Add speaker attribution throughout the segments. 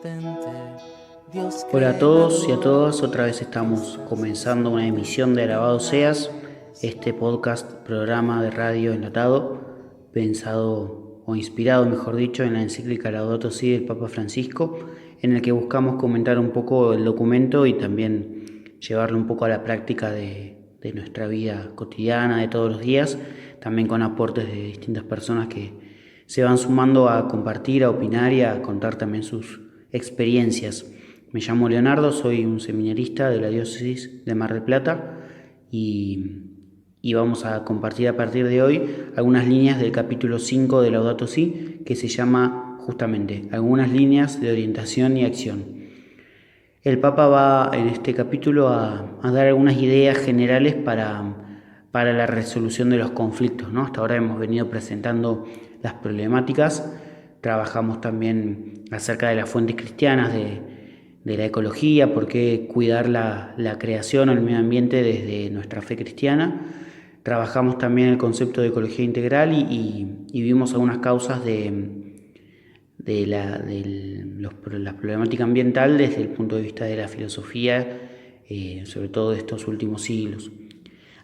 Speaker 1: repente Dios
Speaker 2: Hola a
Speaker 1: creó
Speaker 2: todos y a todas, otra vez estamos comenzando una emisión de Alabado Seas, este podcast, programa de radio enlatado, pensado o inspirado, mejor dicho, en la encíclica Laudato Si del Papa Francisco, en el que buscamos comentar un poco el documento y también llevarlo un poco a la práctica de nuestra vida cotidiana, de todos los días, también con aportes de distintas personas que se van sumando a compartir, a opinar y a contar también sus experiencias. Me llamo Leonardo, soy un seminarista de la diócesis de Mar del Plata y vamos a compartir a partir de hoy algunas líneas del capítulo 5 de Laudato Si, que se llama justamente Algunas líneas de orientación y acción. El Papa va en este capítulo a dar algunas ideas generales para la resolución de los conflictos, ¿no? Hasta ahora hemos venido presentando las problemáticas, trabajamos también acerca de las fuentes cristianas de la ecología, por qué cuidar la creación o el medio ambiente desde nuestra fe cristiana. Trabajamos también el concepto de ecología integral y vimos algunas causas de la problemática ambiental desde el punto de vista de la filosofía, sobre todo de estos últimos siglos.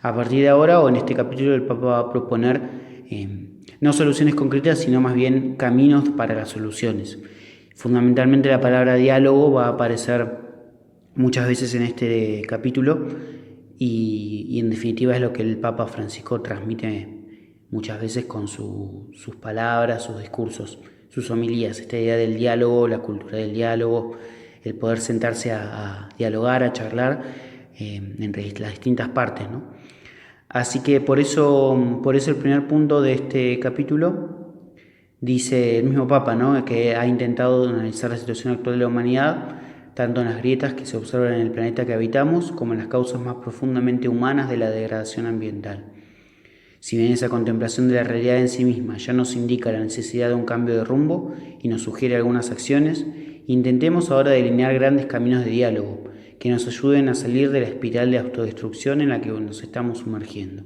Speaker 2: A partir de ahora, o en este capítulo, el Papa va a proponer no soluciones concretas, sino más bien caminos para las soluciones. Fundamentalmente la palabra diálogo va a aparecer muchas veces en este capítulo y en definitiva es lo que el Papa Francisco transmite muchas veces con sus palabras, sus discursos, sus homilías, esta idea del diálogo, la cultura del diálogo, el poder sentarse a dialogar, a charlar entre las distintas partes, ¿no? Así que por eso el primer punto de este capítulo dice el mismo Papa, ¿no?, que ha intentado analizar la situación actual de la humanidad, tanto en las grietas que se observan en el planeta que habitamos, como en las causas más profundamente humanas de la degradación ambiental. Si bien esa contemplación de la realidad en sí misma ya nos indica la necesidad de un cambio de rumbo y nos sugiere algunas acciones, intentemos ahora delinear grandes caminos de diálogo que nos ayuden a salir de la espiral de autodestrucción en la que nos estamos sumergiendo.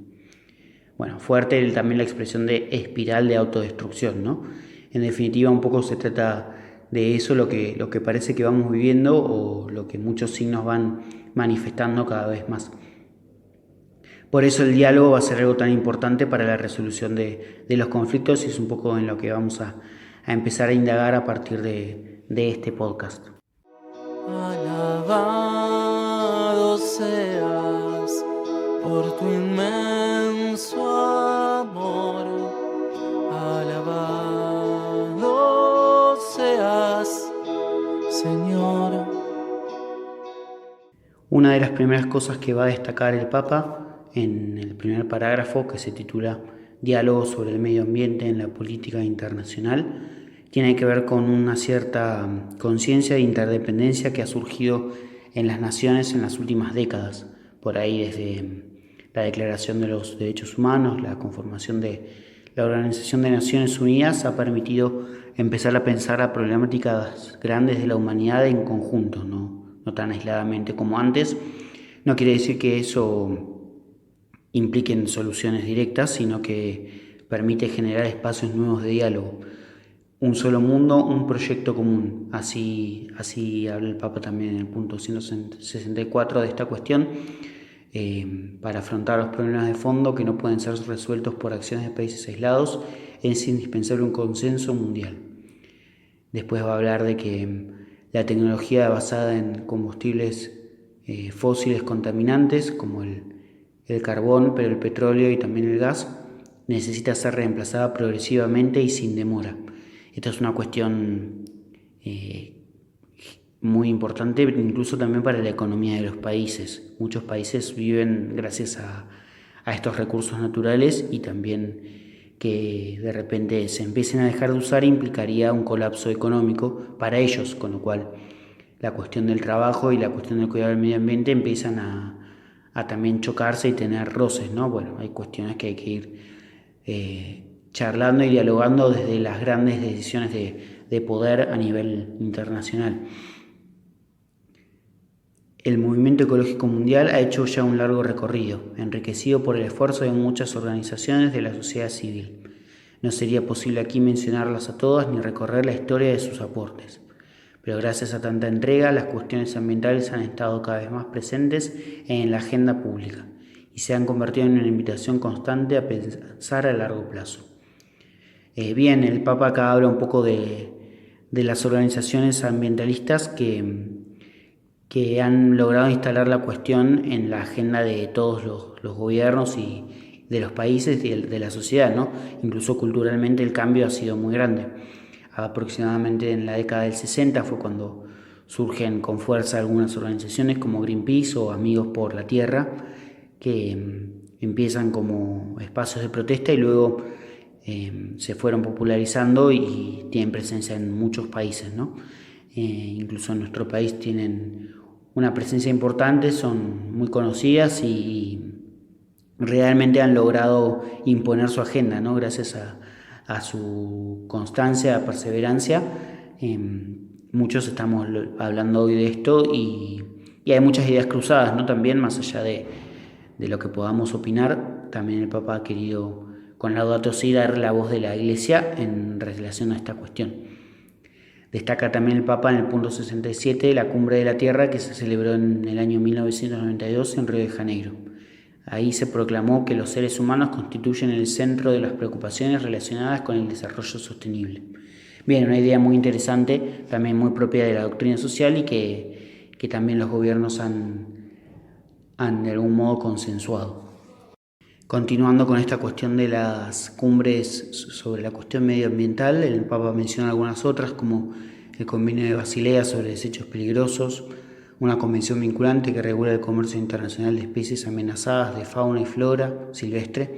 Speaker 2: Bueno, fuerte también la expresión de espiral de autodestrucción, ¿no? En definitiva, un poco se trata de eso, lo que parece que vamos viviendo o lo que muchos signos van manifestando cada vez más. Por eso el diálogo va a ser algo tan importante para la resolución de los conflictos y es un poco en lo que vamos a empezar a indagar a partir de este podcast.
Speaker 1: Alabado seas por tu inmenso amor. Alabado seas, Señor.
Speaker 2: Una de las primeras cosas que va a destacar el Papa en el primer parágrafo, que se titula Diálogo sobre el medio ambiente en la política internacional, tiene que ver con una cierta conciencia de interdependencia que ha surgido en las naciones en las últimas décadas, por ahí desde la Declaración de los Derechos Humanos, la conformación de la Organización de Naciones Unidas ha permitido empezar a pensar a problemáticas grandes de la humanidad en conjunto, no tan aisladamente como antes. No quiere decir que eso impliquen soluciones directas, sino que permite generar espacios nuevos de diálogo. Un solo mundo, un proyecto común. Así habla el Papa también en el punto 164 de esta cuestión. Para afrontar los problemas de fondo que no pueden ser resueltos por acciones de países aislados, es indispensable un consenso mundial. Después va a hablar de que la tecnología basada en combustibles fósiles contaminantes, como el carbón, pero el petróleo y también el gas, necesita ser reemplazada progresivamente y sin demora. Esta es una cuestión muy importante, incluso también para la economía de los países. Muchos países viven gracias a estos recursos naturales y también que de repente se empiecen a dejar de usar implicaría un colapso económico para ellos, con lo cual la cuestión del trabajo y la cuestión del cuidado del medio ambiente empiezan a también chocarse y tener roces, ¿no? Bueno, hay cuestiones que hay que ir charlando y dialogando desde las grandes decisiones de poder a nivel internacional. El movimiento ecológico mundial ha hecho ya un largo recorrido, enriquecido por el esfuerzo de muchas organizaciones de la sociedad civil. No sería posible aquí mencionarlas a todas ni recorrer la historia de sus aportes. pero gracias a tanta entrega, las cuestiones ambientales han estado cada vez más presentes en la agenda pública y se han convertido en una invitación constante a pensar a largo plazo. Bien, el Papa acá habla un poco de las organizaciones ambientalistas que han logrado instalar la cuestión en la agenda de todos los gobiernos y de los países y de la sociedad, ¿no? Incluso culturalmente el cambio ha sido muy grande. Aproximadamente en la década del 60 fue cuando surgen con fuerza algunas organizaciones como Greenpeace o Amigos por la Tierra, que empiezan como espacios de protesta y luego se fueron popularizando y tienen presencia en muchos países, ¿no? Incluso en nuestro país tienen una presencia importante, son muy conocidas y realmente han logrado imponer su agenda, ¿no? Gracias a su constancia, perseverancia. Muchos estamos hablando hoy de esto y hay muchas ideas cruzadas, ¿no? También, más allá de lo que podamos opinar, también el Papa ha querido con Laudato Si dar la voz de la Iglesia en relación a esta cuestión. Destaca también el Papa en el punto 67 la Cumbre de la Tierra que se celebró en el año 1992 en Río de Janeiro. Ahí se proclamó que los seres humanos constituyen el centro de las preocupaciones relacionadas con el desarrollo sostenible. Bien, una idea muy interesante, también muy propia de la doctrina social y que también los gobiernos han de algún modo consensuado. Continuando con esta cuestión de las cumbres sobre la cuestión medioambiental, el Papa menciona algunas otras como el Convenio de Basilea sobre desechos peligrosos, una convención vinculante que regula el comercio internacional de especies amenazadas de fauna y flora silvestre,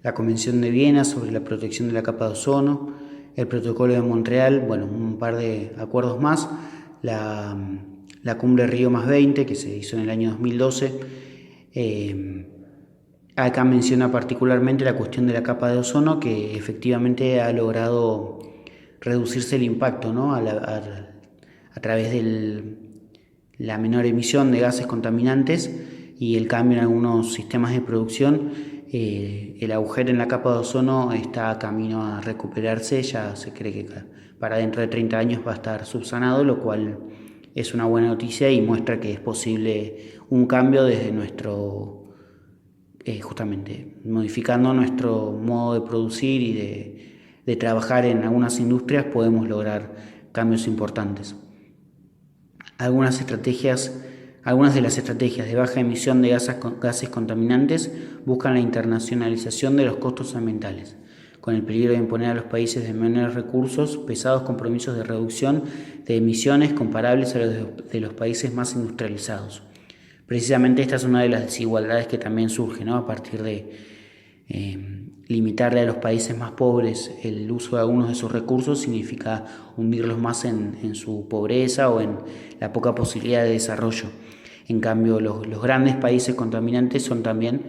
Speaker 2: la Convención de Viena sobre la protección de la capa de ozono, el Protocolo de Montreal, bueno, un par de acuerdos más, la Cumbre Río +20 que se hizo en el año 2012. Acá menciona particularmente la cuestión de la capa de ozono, que efectivamente ha logrado reducirse el impacto, ¿no? a través de la menor emisión de gases contaminantes y el cambio en algunos sistemas de producción. El agujero en la capa de ozono está a camino a recuperarse, ya se cree que para dentro de 30 años va a estar subsanado, lo cual es una buena noticia y muestra que es posible un cambio desde justamente modificando nuestro modo de producir y de trabajar en algunas industrias podemos lograr cambios importantes. Algunas de las estrategias de baja emisión de gases contaminantes buscan la internacionalización de los costos ambientales, con el peligro de imponer a los países de menores recursos pesados compromisos de reducción de emisiones comparables a los de los países más industrializados. Precisamente esta es una de las desigualdades que también surge, ¿no? A partir de limitarle a los países más pobres el uso de algunos de sus recursos significa hundirlos más en su pobreza o en la poca posibilidad de desarrollo. En cambio, los grandes países contaminantes son también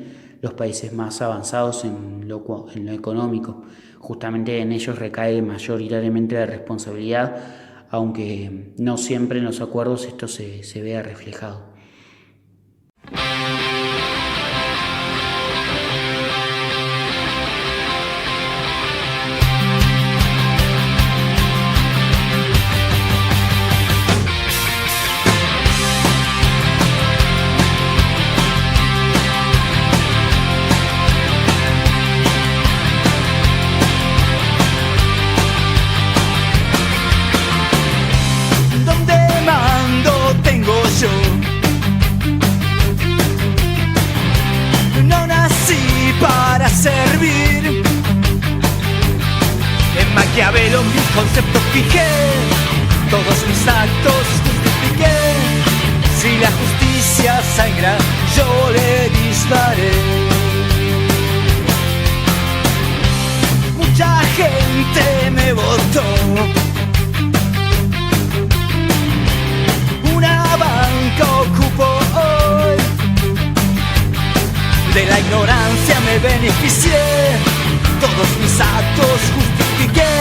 Speaker 2: los países más avanzados en lo económico. Justamente en ellos recae mayoritariamente la responsabilidad, aunque no siempre en los acuerdos esto se vea reflejado.
Speaker 1: Servir. En Maquiavelo mis conceptos fijé, todos mis actos justifiqué. Si la justicia sangra, yo le disparé. Mucha gente me votó, una banca ocupó hoy. De la ignorancia me beneficié, todos mis actos justifiqué,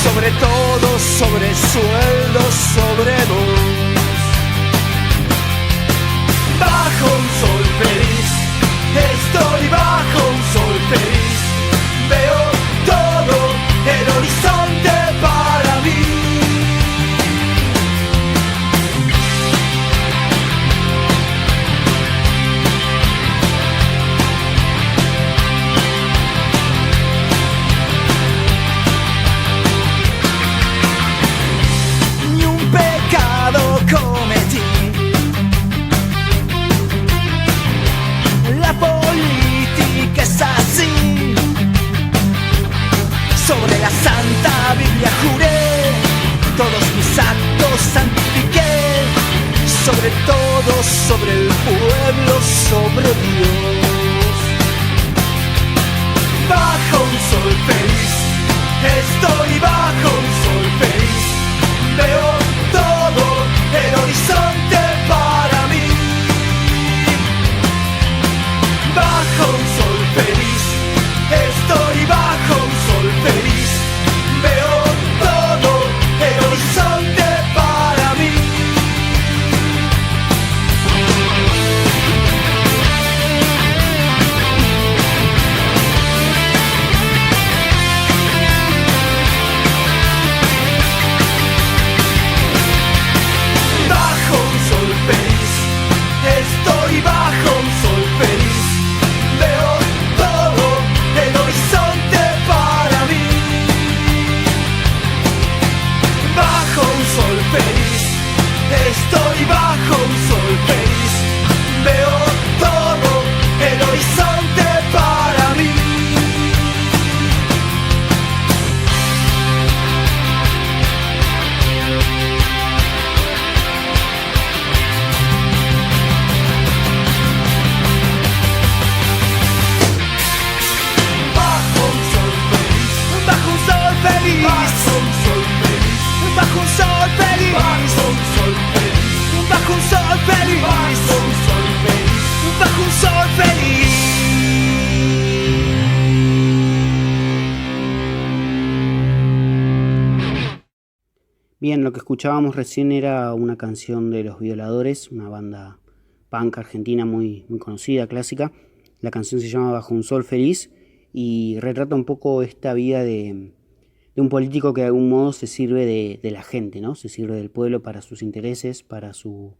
Speaker 1: sobre todo sobre sueldos, sobre vos. Bajo un sol feliz, estoy bajo un sol feliz, veo todo el horizonte para mí. sobre el pueblo, sobre Dios. Bajo un sol feliz, estoy bajo un sol feliz. Veo todo el horizonte para mí. Bajo un sol feliz, estoy bajo un sol feliz. Veo todo el horizonte para mí. Bajo un sol feliz, estoy bajo un sol feliz. Veo todo el horizonte para mí. Bajo un sol feliz, estoy bajo un sol feliz. Veo todo el horizonte para mí. Bajo un sol feliz, bajo un sol feliz, bajo un sol feliz, bajo un sol feliz, bajo un sol feliz, bajo un sol feliz, bajo un sol feliz.
Speaker 2: Bien, lo que escuchábamos recién era una canción de Los Violadores, una banda punk argentina muy conocida, clásica. La canción se llama Bajo un sol feliz y retrata un poco esta vida de un político que de algún modo se sirve de la gente, ¿no? Se sirve del pueblo para sus intereses, para su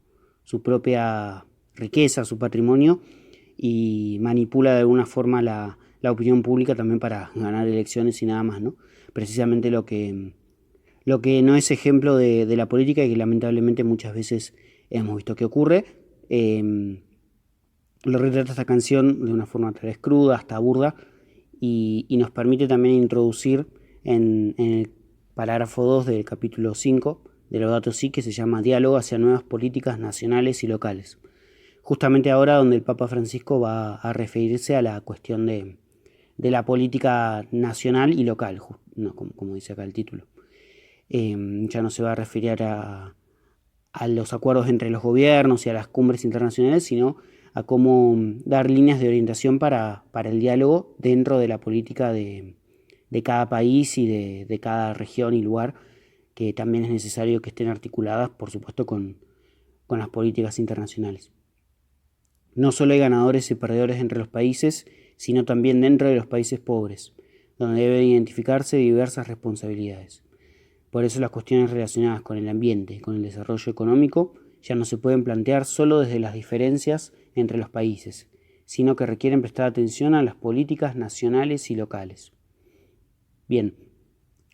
Speaker 2: propia riqueza, su patrimonio, y manipula de alguna forma la opinión pública también para ganar elecciones y nada más, ¿no? Precisamente lo que no es ejemplo de la política y que lamentablemente muchas veces hemos visto que ocurre. Lo retrata esta canción de una forma tal vez cruda, hasta burda, y nos permite también introducir en el parágrafo 2 del capítulo 5 de Laudato Si, que se llama Diálogo hacia nuevas políticas nacionales y locales. Justamente ahora donde el Papa Francisco va a referirse a la cuestión de la política nacional y local, no, como dice acá el título. Ya no se va a referir a los acuerdos entre los gobiernos y a las cumbres internacionales, sino a cómo dar líneas de orientación para el diálogo dentro de la política de cada país y de cada región y lugar, que también es necesario que estén articuladas, por supuesto, con las políticas internacionales. No solo hay ganadores y perdedores entre los países, sino también dentro de los países pobres, donde deben identificarse diversas responsabilidades. Por eso las cuestiones relacionadas con el ambiente, con el desarrollo económico, ya no se pueden plantear solo desde las diferencias entre los países, sino que requieren prestar atención a las políticas nacionales y locales. Bien,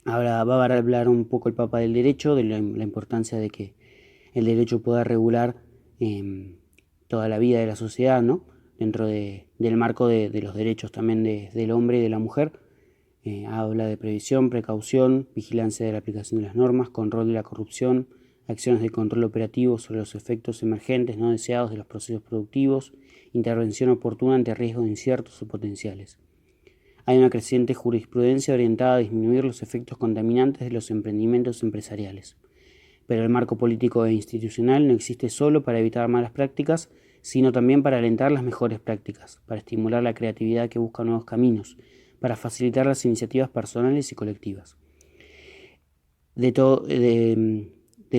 Speaker 2: ahora va a hablar un poco el Papa del derecho, de la importancia de que el derecho pueda regular toda la vida de la sociedad, ¿no? Dentro del marco de los derechos también del hombre y de la mujer. Habla de previsión, precaución, vigilancia de la aplicación de las normas, control de la corrupción, acciones de control operativo sobre los efectos emergentes no deseados de los procesos productivos, intervención oportuna ante riesgos inciertos o potenciales. Hay una creciente jurisprudencia orientada a disminuir los efectos contaminantes de los emprendimientos empresariales. Pero el marco político e institucional no existe solo para evitar malas prácticas, sino también para alentar las mejores prácticas, para estimular la creatividad que busca nuevos caminos, para facilitar las iniciativas personales y colectivas. De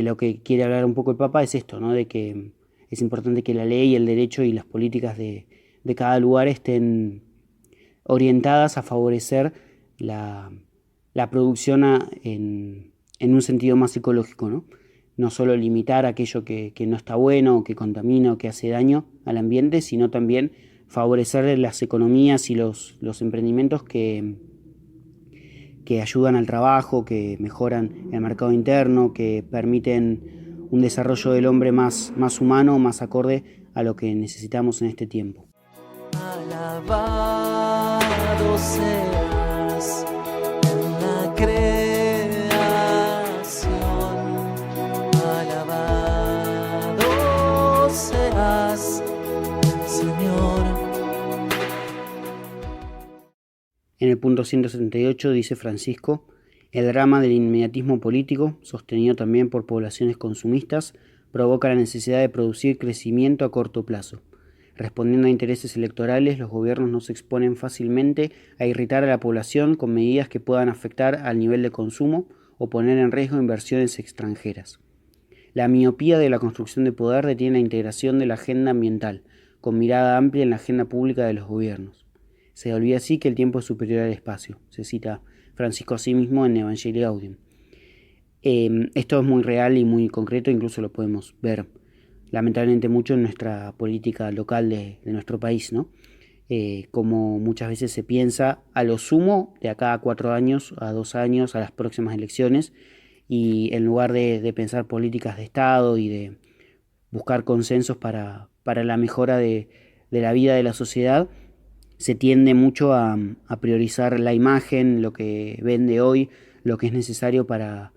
Speaker 2: lo que quiere hablar un poco el Papa es esto, ¿no? De que es importante que la ley, el derecho y las políticas de cada lugar estén orientadas a favorecer la producción en un sentido más psicológico, ¿no? No solo limitar aquello que no está bueno, o que contamina o que hace daño al ambiente, sino también favorecer las economías y los emprendimientos que ayudan al trabajo, que mejoran el mercado interno, que permiten un desarrollo del hombre más humano, más acorde a lo que necesitamos en este tiempo.
Speaker 1: Alabado seas en la creación, alabado seas Señor.
Speaker 2: En el punto 178 dice Francisco: el drama del inmediatismo político, sostenido también por poblaciones consumistas, provoca la necesidad de producir crecimiento a corto plazo. Respondiendo a intereses electorales, los gobiernos no se exponen fácilmente a irritar a la población con medidas que puedan afectar al nivel de consumo o poner en riesgo inversiones extranjeras. La miopía de la construcción de poder detiene la integración de la agenda ambiental, con mirada amplia en la agenda pública de los gobiernos. Se olvida así que el tiempo es superior al espacio, se cita Francisco a sí mismo en Evangelii Gaudium. Esto es muy real y muy concreto, incluso lo podemos ver lamentablemente mucho en nuestra política local de nuestro país, ¿no? Como muchas veces se piensa a lo sumo de acá a 4 años, a 2 años, a las próximas elecciones, y en lugar de pensar políticas de Estado y de buscar consensos para la mejora de la vida de la sociedad, se tiende mucho a priorizar la imagen, lo que vende hoy, lo que es necesario para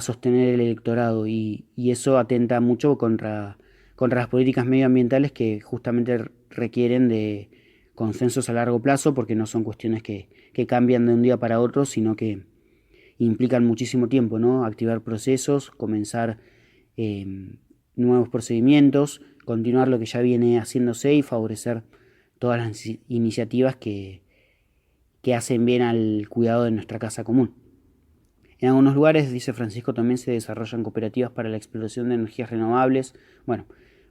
Speaker 2: sostener el electorado, y eso atenta mucho contra las políticas medioambientales que justamente requieren de consensos a largo plazo, porque no son cuestiones que cambian de un día para otro, sino que implican muchísimo tiempo, ¿no? Activar procesos, comenzar nuevos procedimientos, continuar lo que ya viene haciéndose y favorecer todas las iniciativas que hacen bien al cuidado de nuestra casa común. En algunos lugares, dice Francisco, también se desarrollan cooperativas para la explotación de energías renovables. Bueno,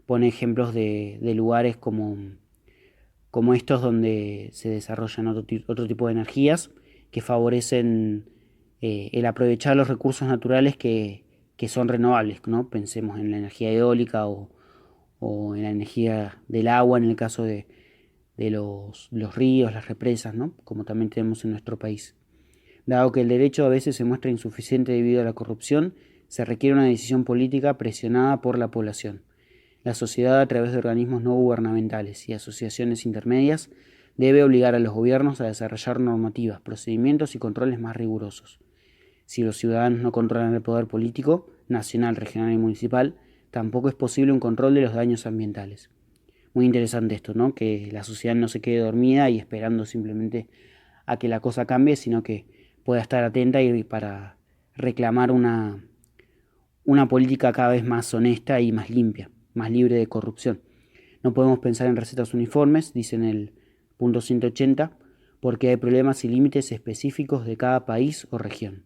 Speaker 2: pone ejemplos de lugares como estos donde se desarrollan otro tipo de energías que favorecen el aprovechar los recursos naturales que son renovables, ¿no? Pensemos en la energía eólica o en la energía del agua, en el caso de los ríos, las represas, ¿no? Como también tenemos en nuestro país. Dado que el derecho a veces se muestra insuficiente debido a la corrupción, se requiere una decisión política presionada por la población. La sociedad, a través de organismos no gubernamentales y asociaciones intermedias, debe obligar a los gobiernos a desarrollar normativas, procedimientos y controles más rigurosos. Si los ciudadanos no controlan el poder político, nacional, regional y municipal, tampoco es posible un control de los daños ambientales. Muy interesante esto, ¿no? Que la sociedad no se quede dormida y esperando simplemente a que la cosa cambie, sino que pueda estar atenta y para reclamar una política cada vez más honesta y más limpia, más libre de corrupción. No podemos pensar en recetas uniformes, dice en el punto 180, porque hay problemas y límites específicos de cada país o región.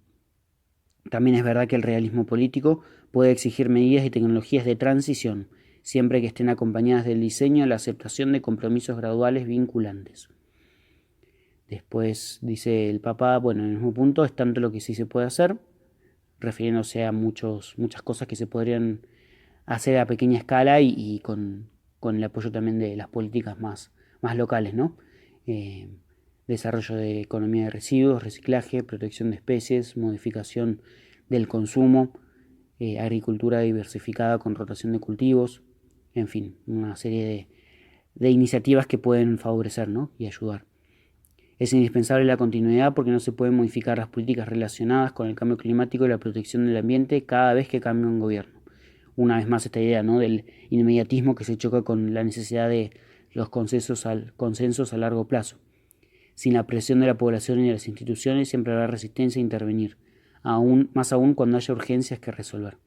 Speaker 2: También es verdad que el realismo político puede exigir medidas y tecnologías de transición, siempre que estén acompañadas del diseño y la aceptación de compromisos graduales vinculantes. Después dice el Papa, bueno, en el mismo punto, es tanto lo que sí se puede hacer, refiriéndose a muchas cosas que se podrían hacer a pequeña escala y con el apoyo también de las políticas más locales, ¿no? Desarrollo de economía de residuos, reciclaje, protección de especies, modificación del consumo, agricultura diversificada con rotación de cultivos, en fin, una serie de iniciativas que pueden favorecer, ¿no? Y ayudar. Es indispensable la continuidad porque no se pueden modificar las políticas relacionadas con el cambio climático y la protección del ambiente cada vez que cambie un gobierno. Una vez más esta idea, ¿no? Del inmediatismo que se choca con la necesidad de los consensos a largo plazo. Sin la presión de la población y de las instituciones siempre habrá resistencia a intervenir, más aún cuando haya urgencias que resolver.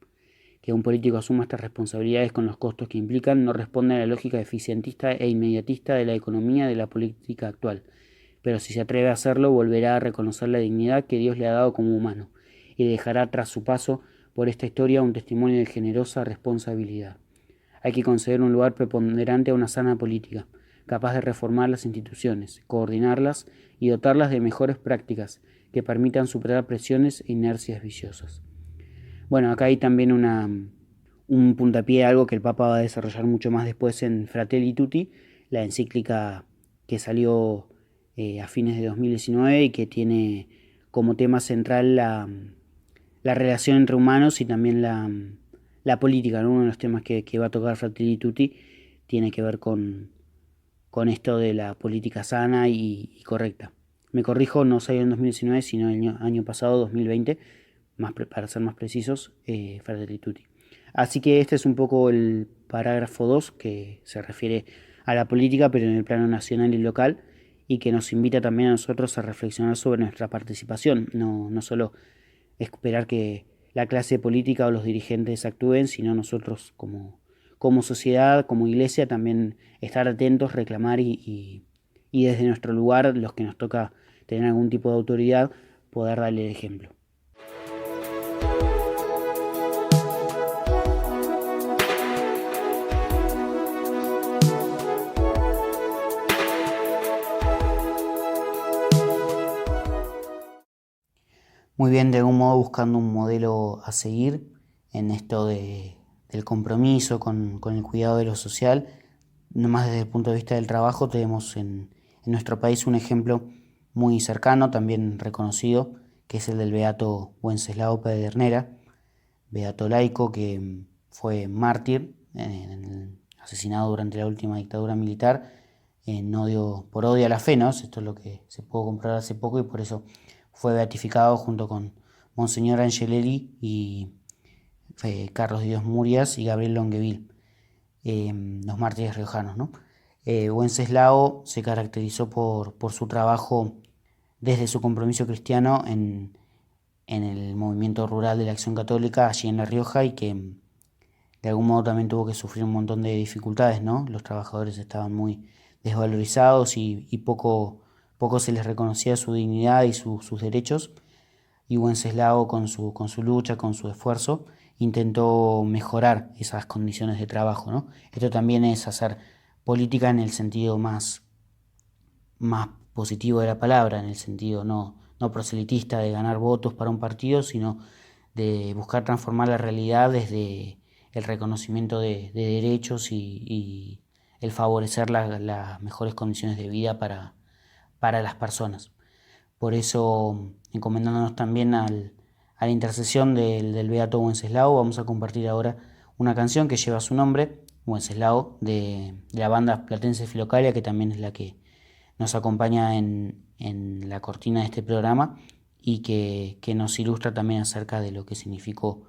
Speaker 2: Que un político asuma estas responsabilidades con los costos que implican no responde a la lógica eficientista e inmediatista de la economía de la política actual, pero si se atreve a hacerlo volverá a reconocer la dignidad que Dios le ha dado como humano y dejará tras su paso por esta historia un testimonio de generosa responsabilidad. Hay que conceder un lugar preponderante a una sana política, capaz de reformar las instituciones, coordinarlas y dotarlas de mejores prácticas que permitan superar presiones e inercias viciosas. Bueno, acá hay también un puntapié de algo que el Papa va a desarrollar mucho más después en Fratelli Tutti, la encíclica que salió a fines de 2019 y que tiene como tema central la relación entre humanos y también la política, ¿no? Uno de los temas que va a tocar Fratelli Tutti tiene que ver con esto de la política sana y correcta. Me corrijo, no salió en 2019, sino el año pasado, 2020, para ser más precisos, Fratelli Tutti. Así que este es un poco el parágrafo 2 que se refiere a la política, pero en el plano nacional y local, y que nos invita también a nosotros a reflexionar sobre nuestra participación, no solo esperar que la clase política o los dirigentes actúen, sino nosotros como sociedad, como iglesia, también estar atentos, reclamar y desde nuestro lugar, los que nos toca tener algún tipo de autoridad, poder darle el ejemplo. Muy bien, de algún modo buscando un modelo a seguir en esto del compromiso con el cuidado de lo social. Nomás desde el punto de vista del trabajo tenemos en nuestro país un ejemplo muy cercano, también reconocido, que es el del beato Wenceslao Pedernera, beato laico que fue mártir, asesinado durante la última dictadura militar, por odio a la fe, ¿no? Esto es lo que se pudo comprobar hace poco y por eso fue beatificado junto con Monseñor Angelelli y Carlos Dios Murias y Gabriel Longueville, los mártires riojanos, ¿no? Wenceslao se caracterizó por su trabajo desde su compromiso cristiano en el movimiento rural de la Acción Católica allí en La Rioja y que de algún modo también tuvo que sufrir un montón de dificultades, ¿no? Los trabajadores estaban muy desvalorizados y poco se les reconocía su dignidad y sus derechos, y Wenceslao con su lucha, con su esfuerzo, intentó mejorar esas condiciones de trabajo, ¿no? Esto también es hacer política en el sentido más positivo de la palabra, en el sentido no proselitista de ganar votos para un partido, sino de buscar transformar la realidad desde el reconocimiento de derechos y el favorecer las mejores condiciones de vida para las personas. Por eso, encomendándonos también a la intercesión del beato Wenceslao, vamos a compartir ahora una canción que lleva su nombre, Wenceslao, de la banda platense Filocalia, que también es la que nos acompaña en la cortina de este programa y que nos ilustra también acerca de lo que significó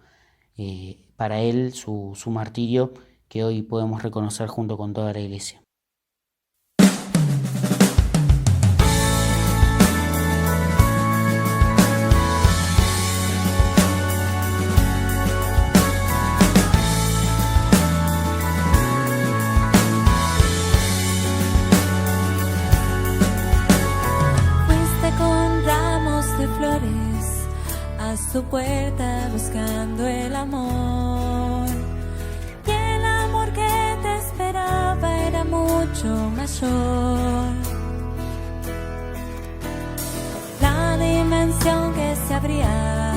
Speaker 2: para él su martirio, que hoy podemos reconocer junto con toda la Iglesia.
Speaker 3: Su puerta buscando el amor, y el amor que te esperaba era mucho mayor. La dimensión que se abría,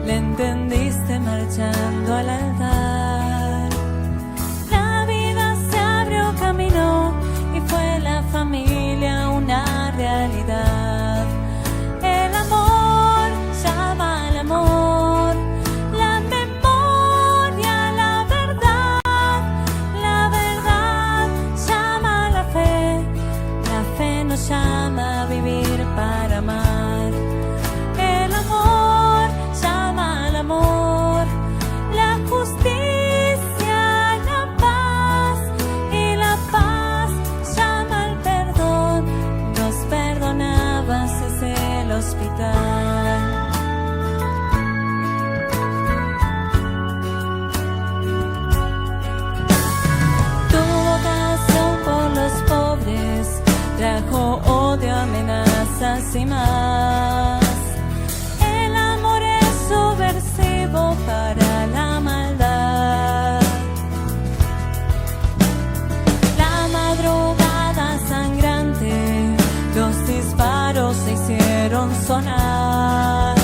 Speaker 3: le entendiste marchando al altar. La vida se abrió camino y fue la familia una realidad. El amor llama al amor, la memoria, la verdad llama a la fe nos llama a vivir para amar. El amor llama al amor, la justicia, la paz, y la paz llama al perdón. Nos perdonabas desde el hospital. Trajo odio, amenazas y más. El amor es subversivo para la maldad. La madrugada sangrante, los disparos se hicieron sonar.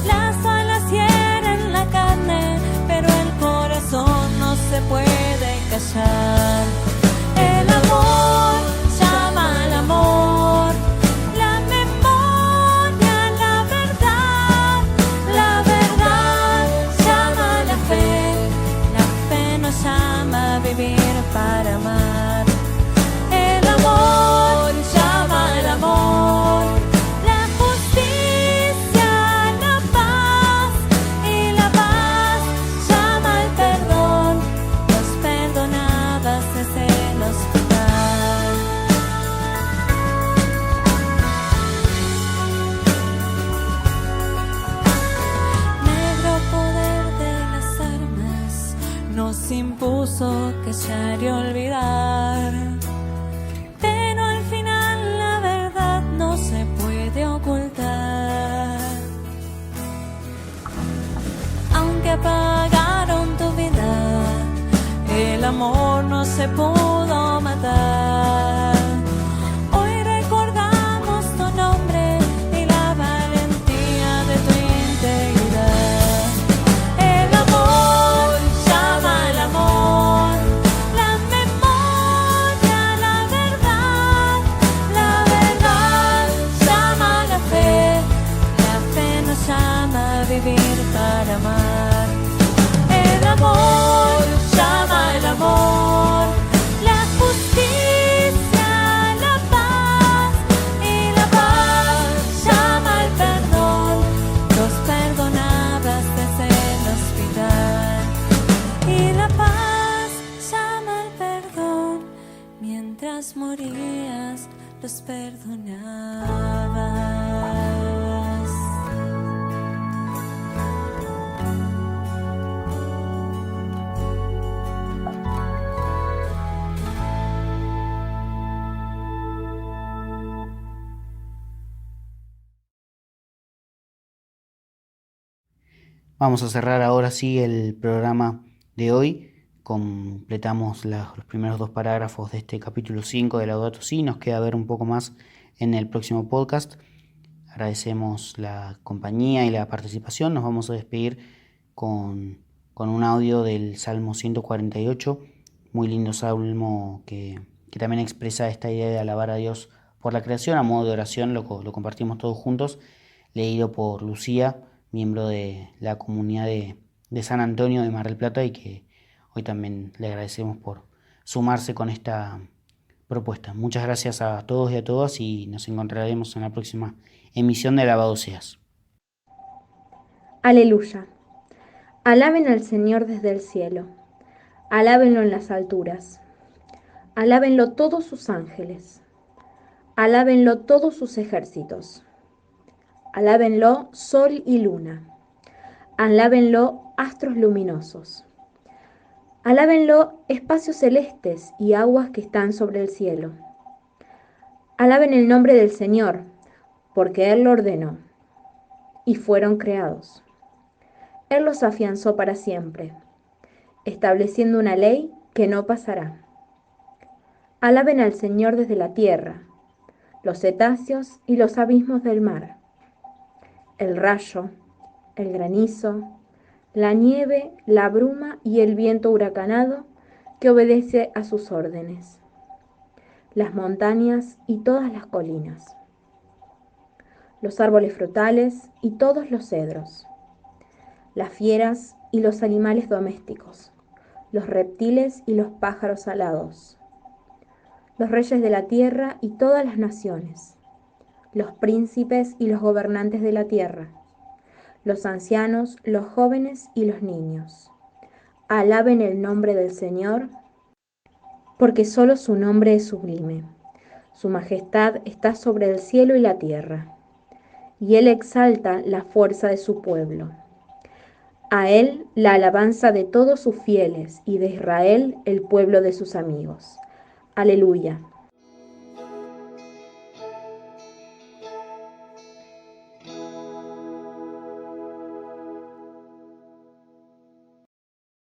Speaker 3: Las balas hieren la carne, pero el corazón no se puede callar. El amor llama al amor, la memoria. se pudo matar. Hoy recordamos tu nombre y la valentía de tu integridad. El amor llama al amor, la memoria, la verdad llama a la fe nos llama a vivir para amar. El amor llama al amor, la justicia, la paz, y la paz llama al perdón. Los perdonabas desde el hospital, y la paz llama al perdón. Mientras morías, los perdonabas.
Speaker 2: Vamos a cerrar ahora sí el programa de hoy. Completamos los primeros 2 parágrafos de este capítulo 5 de Laudato Si. Nos queda ver un poco más en el próximo podcast. Agradecemos la compañía y la participación. Nos vamos a despedir con un audio del Salmo 148. Muy lindo salmo que también expresa esta idea de alabar a Dios por la creación. A modo de oración lo compartimos todos juntos, leído por Lucía, miembro de la comunidad de San Antonio de Mar del Plata, y que hoy también le agradecemos por sumarse con esta propuesta. Muchas gracias a todos y a todas, y nos encontraremos en la próxima emisión de Alabado Seas.
Speaker 4: Aleluya. Alaben al Señor desde el cielo. Alábenlo en las alturas. Alábenlo todos sus ángeles. Alábenlo todos sus ejércitos. Alábenlo sol y luna. Alábenlo astros luminosos. Alábenlo espacios celestes y aguas que están sobre el cielo. Alaben el nombre del Señor, porque Él lo ordenó, y fueron creados. Él los afianzó para siempre, estableciendo una ley que no pasará. Alaben al Señor desde la tierra, los cetáceos y los abismos del mar. El rayo, el granizo, la nieve, la bruma y el viento huracanado que obedece a sus órdenes. Las montañas y todas las colinas. Los árboles frutales y todos los cedros. Las fieras y los animales domésticos. Los reptiles y los pájaros alados. Los reyes de la tierra y todas las naciones. Los príncipes y los gobernantes de la tierra, los ancianos, los jóvenes y los niños. Alaben el nombre del Señor, porque solo su nombre es sublime. Su majestad está sobre el cielo y la tierra, y Él exalta la fuerza de su pueblo. A Él la alabanza de todos sus fieles, y de Israel el pueblo de sus amigos. Aleluya.